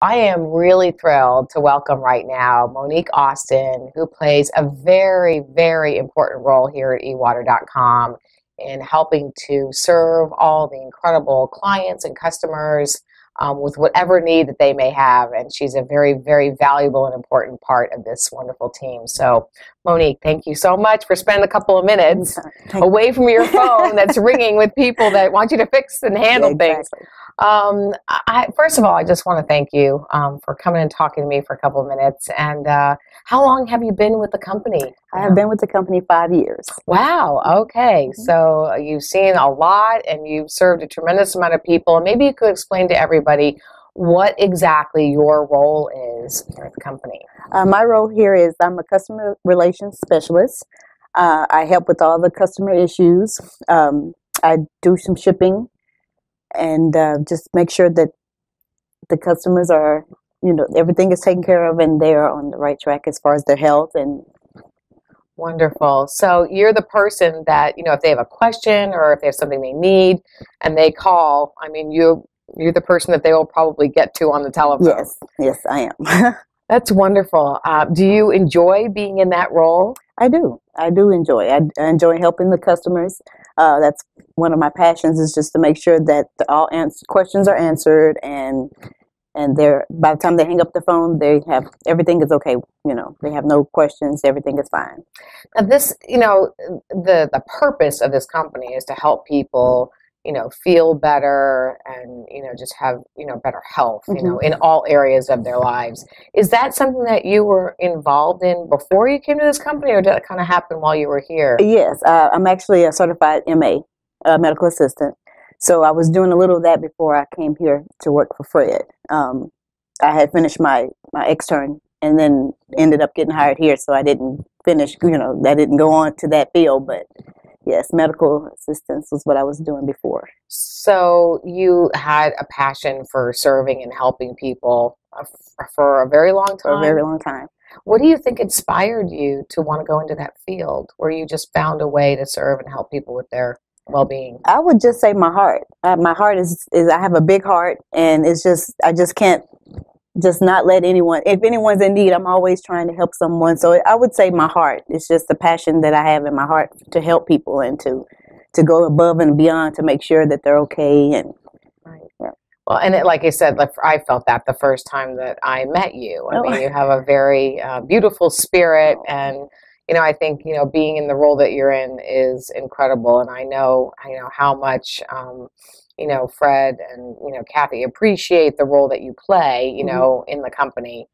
I am really thrilled to welcome right now Monique Austin, who plays a very, very important role here at ewater.com in helping to serve all the incredible clients and customers with whatever need that they may have. And she's a very, very valuable and important part of this wonderful team. So, Monique, thank you so much for spending a couple of minutes away from your phone that's ringing with people that want you to fix and handle things. First of all, I just want to thank you for coming and talking to me for a couple of minutes. And how long have you been with the company? I have been with the company 5 years. Wow. Okay. So you've seen a lot and you've served a tremendous amount of people. And maybe you could explain to everybody what exactly your role is here at the company. My role here is I'm a customer relations specialist. I help with all the customer issues. I do some shipping and just make sure that the customers are, everything is taken care of and they are on the right track as far as their health. And wonderful. So you're the person that, if they have a question or if they have something they need and they call, you're the person that they will probably get to on the telephone. Yes, I am. That's wonderful. Do you enjoy being in that role? I do. I do enjoy. I enjoy helping the customers. That's one of my passions, is just to make sure that all questions are answered, and they're, by the time they hang up the phone, they have everything is okay. They have no questions. Everything is fine. Now this, the purpose of this company is to help people, feel better and, just have, better health, in all areas of their lives. Is that something that you were involved in before you came to this company, or did it kind of happen while you were here? Yes, I'm actually a certified MA, medical assistant. So I was doing a little of that before I came here to work for Fred. I had finished my extern and then ended up getting hired here. So I didn't finish, I didn't go on to that field, but yes, medical assistance was what I was doing before. So you had a passion for serving and helping people for a very long time? For a very long time. What do you think inspired you to want to go into that field where you just found a way to serve and help people with their well-being? I would just say my heart. My heart is I have a big heart, and it's just, I just can't just not let anyone, if anyone's in need, I'm always trying to help someone. So I would say my heart. It's just the passion that I have in my heart to help people and to go above and beyond to make sure that they're okay. And well, and like I said, I felt that the first time that I met you. I mean, you have a very beautiful spirit, and I think being in the role that you're in is incredible. And I know how much Fred and Kathy appreciate the role that you play, in the company.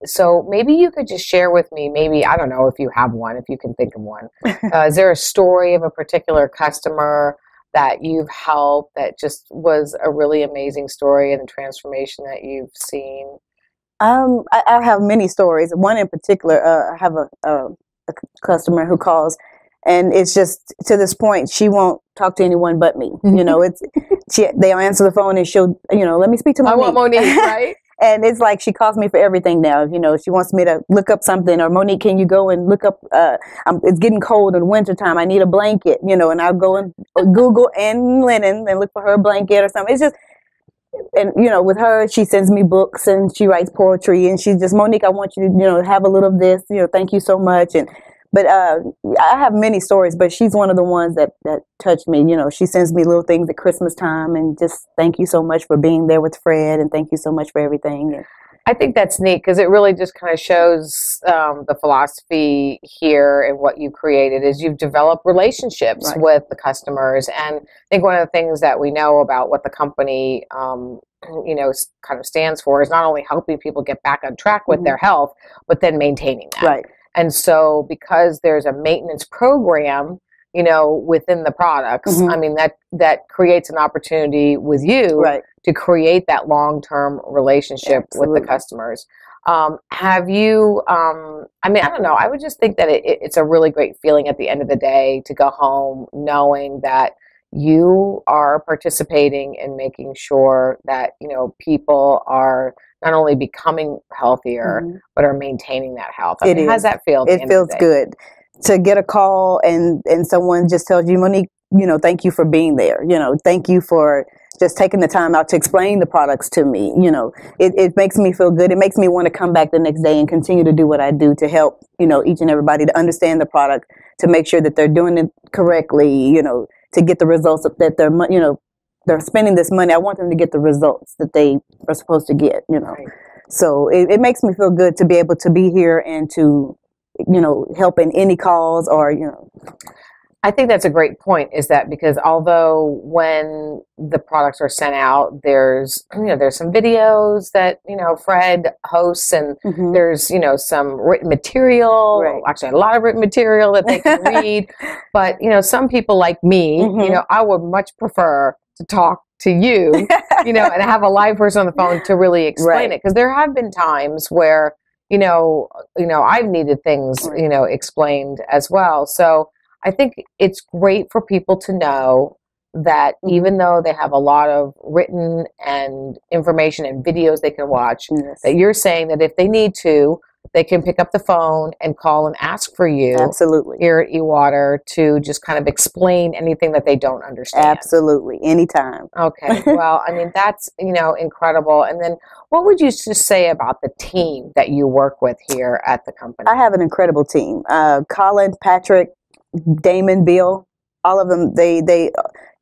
So maybe you could just share with me, maybe, I don't know if you have one, if you can think of one. Is there a story of a particular customer that you've helped that just was a really amazing story and the transformation that you've seen? I have many stories. One in particular, I have a customer who calls, and it's just, to this point, she won't talk to anyone but me. They'll answer the phone and she'll, let me speak to Monique. I want Monique, right? And it's like she calls me for everything now. She wants me to look up something, or Monique, can you go and look up, it's getting cold in the wintertime, I need a blanket, and I'll go and Google Ann Lennon and look for her blanket or something. It's just, and with her, she sends me books and she writes poetry, and she's just, Monique, I want you to have a little of this, thank you so much. But I have many stories, but she's one of the ones that touched me. She sends me little things at Christmas time, and just thank you so much for being there with Fred, and thank you so much for everything. And I think that's neat, because it really just kind of shows the philosophy here, and what you created is you've developed relationships with the customers. And I think one of the things that we know about what the company kind of stands for is not only helping people get back on track with their health, but then maintaining that. Right. And so because there's a maintenance program, within the products, that creates an opportunity with you to create that long-term relationship with the customers. Have you, I don't know, I would just think that it's a really great feeling at the end of the day to go home knowing that you are participating in making sure that, people are not only becoming healthier, but are maintaining that health. How does that feel? It feels good to get a call and someone just tells you, Monique, thank you for being there. Thank you for just taking the time out to explain the products to me. You know, it makes me feel good. It makes me want to come back the next day and continue to do what I do to help, you know, each and everybody to understand the product, to make sure that they're doing it correctly, you know, to get the results that they're, you know, they're spending this money. I want them to get the results that they are supposed to get, you know. Right. So it makes me feel good to be able to be here and to, you know, help in any cause or, you know. I think that's a great point, is that because although when the products are sent out, there's, you know, there's some videos that, you know, Fred hosts, and there's, you know, some written material, Right. actually a lot of written material that they can read. But, you know, some people like me, you know, I would much prefer to talk to you, you know, and have a live person on the phone to really explain it. Because there have been times where, you know, I've needed things, you know, explained as well. So I think it's great for people to know that even though they have a lot of written and information and videos they can watch, that you're saying that if they need to, they can pick up the phone and call and ask for you. Absolutely. Here at eWater to just kind of explain anything that they don't understand. Absolutely. Anytime. Okay. Well, I mean, that's, you know, incredible. And then what would you just say about the team that you work with here at the company? I have an incredible team. Colin, Patrick, Damon, Bill, all of them,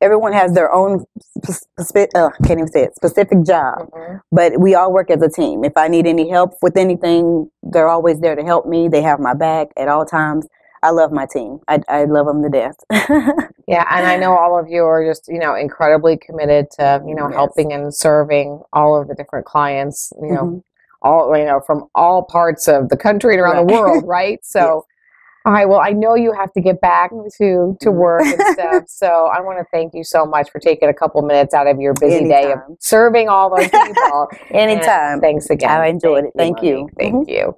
everyone has their own can't even say it, specific job, but we all work as a team. If I need any help with anything, they're always there to help me. They have my back at all times. I love my team. I love them to death. Yeah, and I know all of you are just, you know, incredibly committed to, you know, helping and serving all of the different clients, you know, all, you know, from all parts of the country and around the world, right? So all right. Well, I know you have to get back to work and stuff. So I want to thank you so much for taking a couple minutes out of your busy day of serving all those people. Anytime. And thanks again. I enjoyed it. Thank you. Thank you.